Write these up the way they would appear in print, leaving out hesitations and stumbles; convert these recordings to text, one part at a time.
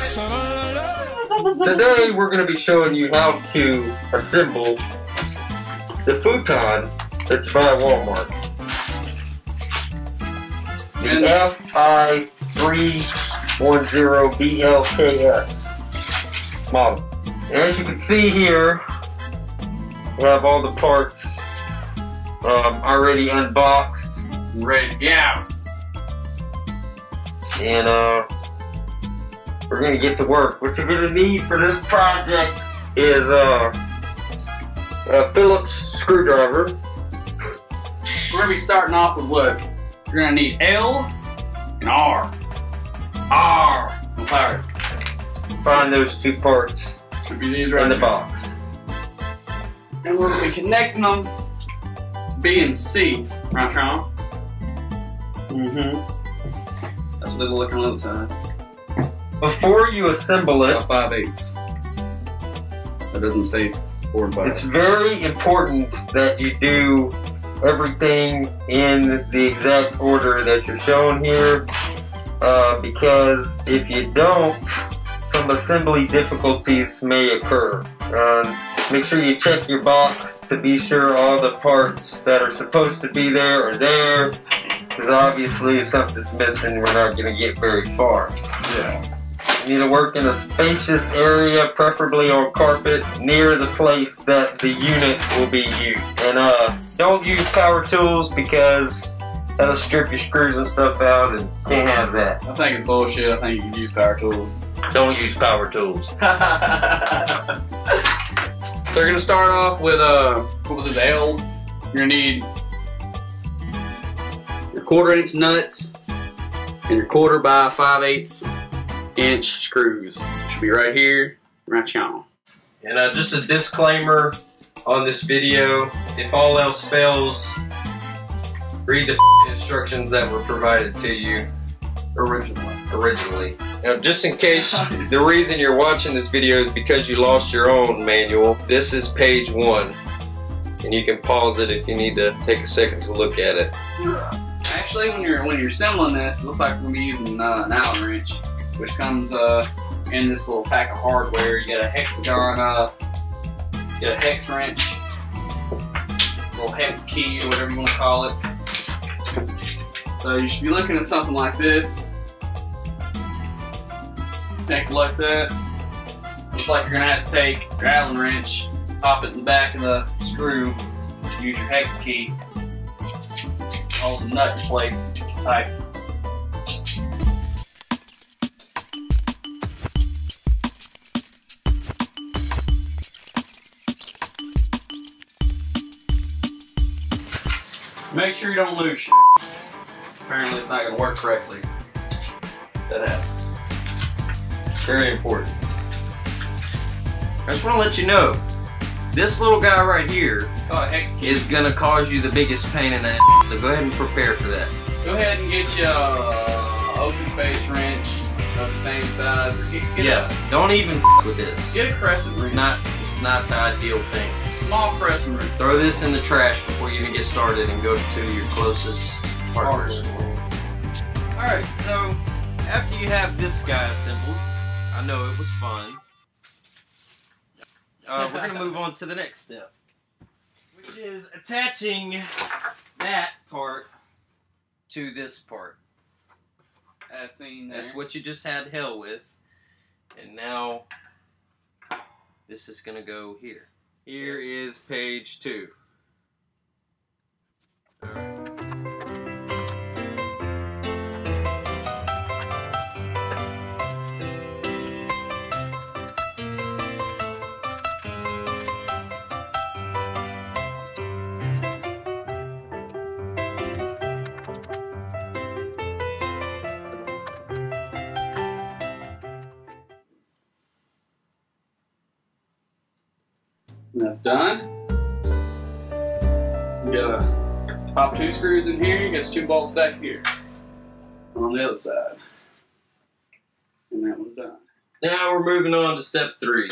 Today we're going to be showing you how to assemble the futon that's by Walmart. The FI310BLKS model. And as you can see here, we have all the parts already unboxed, ready to go. And we're gonna get to work. What you're gonna need for this project is a Phillips screwdriver. We're gonna be starting off with what? You're gonna need L and R. Alright. Find those two parts. Should be these right in the here. box. And we're gonna be connecting them to B and C. Right, Sean? That's what they look on the other side. Before you assemble it, 5/8. That doesn't say 4 and 5. it's very important that you do everything in the exact order that you're shown here, because if you don't, some assembly difficulties may occur. Make sure you check your box to be sure all the parts that are supposed to be there are there, because obviously if something's missing, we're not going to get very far. Yeah. You need to work in a spacious area, preferably on carpet, near the place that the unit will be used. And don't use power tools because that'll strip your screws and stuff out, and can't have that. I think it's bullshit. I think you can use power tools. Don't use power tools. So you're gonna start off with what was it, L? You're gonna need your 1/4-inch nuts and your 1/4 by 5/8 inch screws. Should be right here, right on. And just a disclaimer on this video: if all else fails, read the instructions that were provided to you originally. Now, just in case the reason you're watching this video is because you lost your own manual, this is page 1, and you can pause it if you need to take a second to look at it. Actually, when you're assembling this, it looks like we're gonna be using an Allen wrench, which comes in this little pack of hardware. You get a hexagon, you get a hex wrench, little hex key, or whatever you want to call it. So you should be looking at something like this. Take a look at that. Looks like you're gonna have to take your Allen wrench, pop it in the back of the screw, use your hex key, hold the nut in place tight. Make sure you don't lose shit. Apparently it's not going to work correctly. That happens. Very important. I just want to let you know, this little guy right here is going to cause you the biggest pain in the ass, so go ahead and prepare for that. Go ahead and get you an open face wrench of the same size. Or don't even f with this. Get a crescent wrench. It's not the ideal thing. Small crescent wrench. Throw this in the trash before you even get started and go to your closest hardware store. Alright, so after you have this guy assembled, I know it was fun. We're going to move on to the next step, which is attaching that part to this part. As seen there. That's what you just had hell with, and now this is going to go here. Here is page 2. All right. And that's done. You gotta pop 2 screws in here, you got 2 bolts back here on the other side. And that one's done. Now we're moving on to step 3,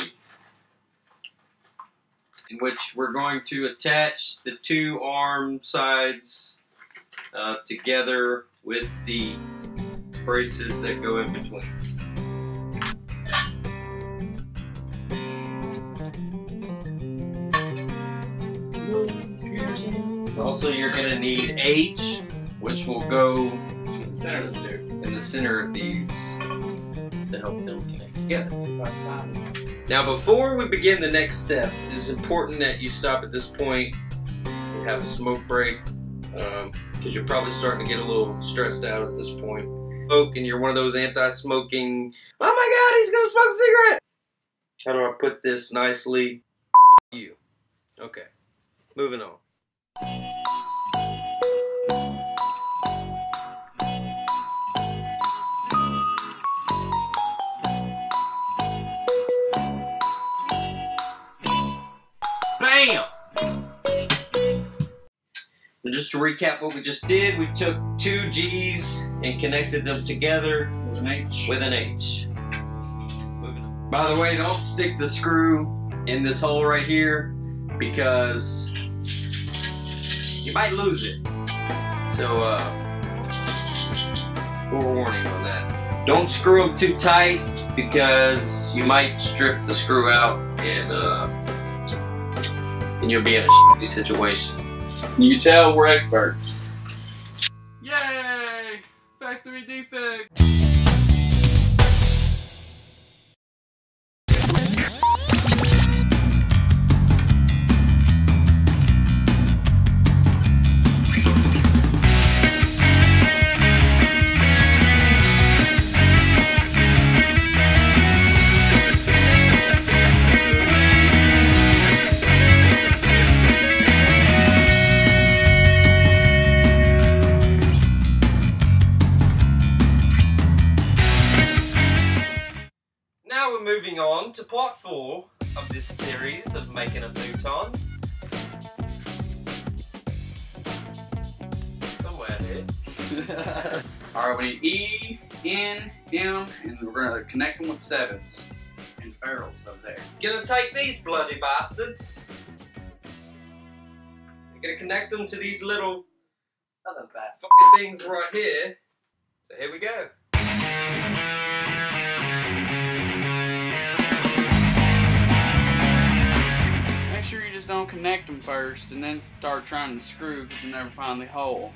in which we're going to attach the 2 arm sides together with the braces that go in between. Also, you're gonna need H, which will go In the center of the two. in the center of these to help them connect together. Now, before we begin the next step, it is important that you stop at this point and have a smoke break, because you're probably starting to get a little stressed out at this point. Smoke, and you're one of those anti-smoking, oh my god, he's gonna smoke a cigarette! How do I put this nicely? You. Okay, moving on. Bam! And just to recap what we just did, we took two G's and connected them together With an H. with an H. Moving on. By the way, don't stick the screw in this hole right here because you might lose it. So, forewarning on that. Don't screw them too tight because you might strip the screw out and you'll be in a shitty situation. You can tell we're experts. Yay! Factory defect! Moving on to part 4 of this series of making a futon. Somewhere here. Alright, we need E, N, M, and we're gonna connect them with 7s and ferrules over there. Gonna take these bloody bastards. You're gonna connect them to these little Other bastard. fucking things right here. So here we go. Make sure you just don't connect them first and then start trying to screw because you never find the hole.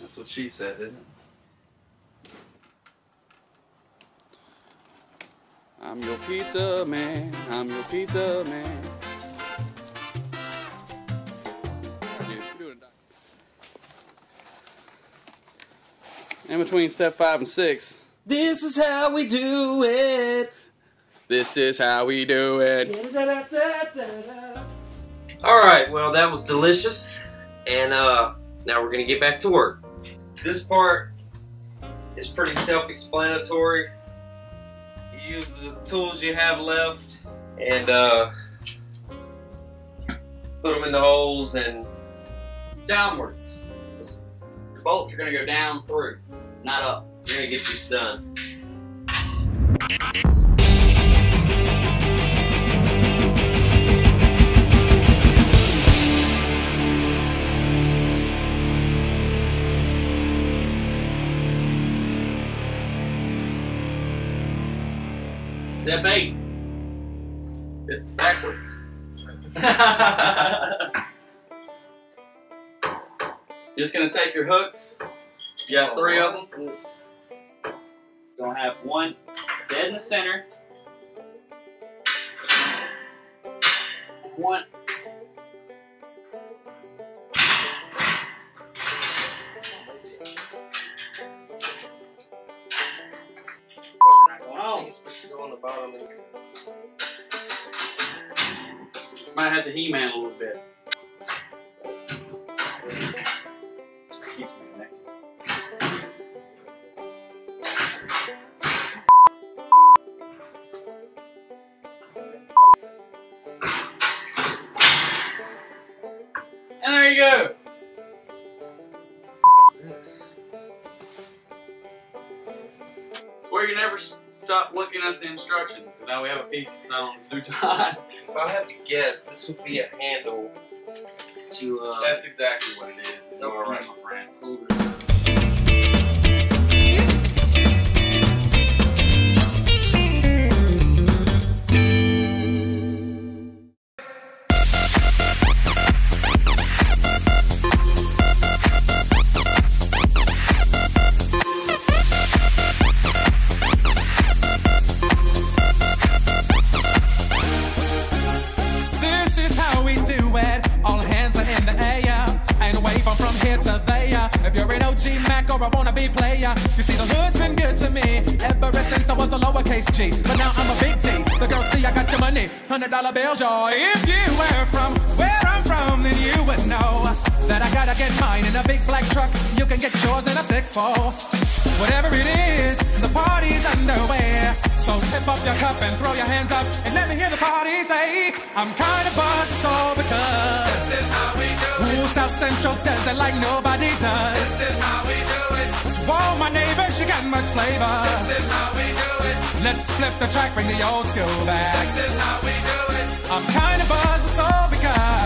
That's what she said, isn't it? I'm your pizza man, I'm your pizza man. In between step 5 and 6. This is how we do it. This is how we do it. Alright, well that was delicious. And now we're gonna get back to work. This part is pretty self-explanatory. You use the tools you have left and put them in the holes and Downwards. The bolts are going to go down through, not up. you're gonna get this done. Step 8. It's backwards. Just gonna take your hooks. You got 3 of them. You're gonna have one dead in the center. One. Go on the bottom and Might have to He-Man a little bit. Keeps me next. And there you go. what's this? Or you never stop looking at the instructions. So now we have a piece that's not on the futon. If I had to guess, this would be a handle to. That's exactly what it is. You are right, my friend. If you're an OG Mac or a wannabe player, you see the hood's been good to me ever since I was a lowercase G. But now I'm a big D. The girls see I got your money, $100 bills, y'all. If you were from where I'm from, then you would know that I gotta get mine in a big black truck. You can get yours in a 6'4". Whatever it is, the party's underway. So tip up your cup and throw your hands up and let me hear the party say, I'm kinda buzzed, so because this is how we do it. Ooh, South Central does it like nobody does. This is how we do it. To all my neighbors, you got much flavor. This is how we do it. Let's flip the track, bring the old school back. This is how we do it. I'm kinda buzzed, so because